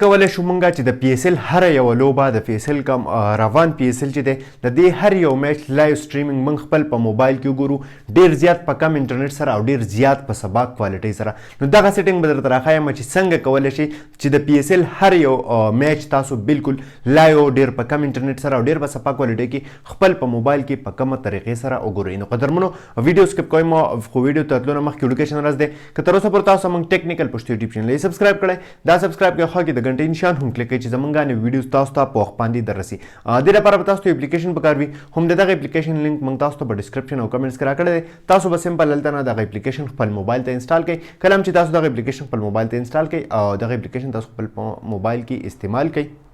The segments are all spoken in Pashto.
کولای شو مونږه چې د پی اس ال هر یو لوبه د پی اس ال کم روان پی اس ال چې دی د دې هر یو میچ لایو سټریمینګ مونږ خپل په موبایل کې وګورو ډیر زیات په کم انټرنیټ سره او ډیر زیات په سباق کوالټي سره. نو دغه سیټینګ به درته راښایم چې څنګه کولی شي چې د پی اس ال هر یو میچ تاسو بالکل لایو ډیر په کم انټرنیټ سره او ډیر په سباق کوالټي کې خپل په موبایل کې په کومه طریقې سره وګورئ. نو قدرمنو ویډیو سکپ کوئ مو خو ویډیو ته تلو نه مخکې ایډوکیشن راز دی که تر اوسه پورې تاسو موږ ټیکنیکل پښتو یوټیوب چینل یې سبسکرایب کړئ دا سبسکرایب کوئ خو کې د غنټې نشان هم کلیک کړئ چې زمونږ نه ویډیوز تاسو ته په وخت باندې دررسي. دې لپاره به تاسو ته اپلیکیشن پکار وي هم د دغه اپلیکیشن لینک موږ تاسو ته په ډسکرپشن او کمنټس کې راکړی دی. تاسو به سمپل هلته نه دغه اپلیکیشن خپل موبایل ته انسټال کړئ. کله هم چې تاسو دغه اپلیکیشن خپل موبایل ته انسټال کړئ او دغه اپلیکیشن تاسو خپل موبایل کې استعمال کړئ.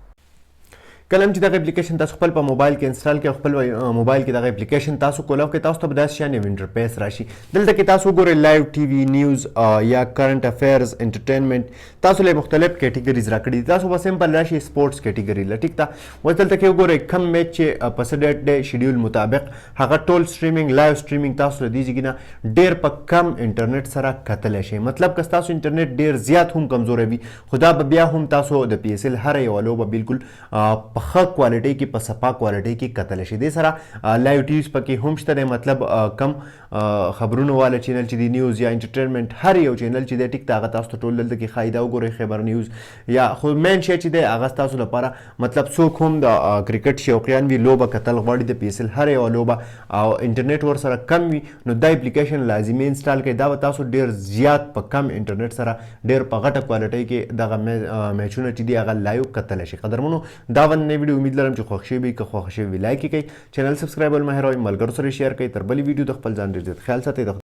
کله چې دغه اپلیکیشن تاسو خپل په موبایل کې انسټال کړئ خپل موبایل کې دغه اپلیکیشن تاسو کولاو کې تاسو ته به داسې شان یو انټرفیس راشي. دلته کې تاسو وګورئ لایو ټي وي نیوز یا کرنٹ افیرز انټرټینمنټ تاسو له مختلف کیټګریز راکړي دي. تاسو به سمپل راشي سپورټس کیټګری له ټیک ته اوس دلته کې وګورئ کم میچ چې په څه ډیټ دی شیډیول مطابق هغه ټول سټریمینګ لایو سټریمینګ تاسو له دې ځای نه ډیر په کم انټرنیټ سره کتلی شئ. مطلب که تاسو انټرنیټ ډیر زیات هم کمزوری وي خو دا به بیا هم تاسو د پی اس ال هر یوه لوبه بالکل په ښه کوالټۍ کې په سپا کوالټۍ کې کتلی شي. دې سره لایو ټیوز پکې هم شته دی مطلب کم خبرونو والا چینل چې دی نیوز یا انټرټینمنټ هر یو چینل چې دی ټیک ته هغه تاسو ته ټول دلته کې ښایي دا وګورئ خیبر نیوز یا خو مین شی چې دی هغه ستاسو لپاره مطلب څوک هم د کرکټ شوقیان وي لوبه کتل غواړي د پی اس ال هر یوه لوبه او انټرنیټ ورسره کم وي نو دا اپلیکیشن لازمي انسټال کړئ. دا به تاسو ډیر زیات په کم انټرنیټ سره ډیر په غټه کوالټۍ کې دغه میچونه چې دي هغه لایو کتلی شي. قدرمنو دا وننۍ ویډیو امید لرم چې خوښ شوي که خوښ شوي وي لایک یې کړئ چینل سبسکرایب ول مه هېروئ ملګرو سره یې شیر کړئ. تر بلې ویډیو د خپل ځان ډېر زیات خیال ساتئ.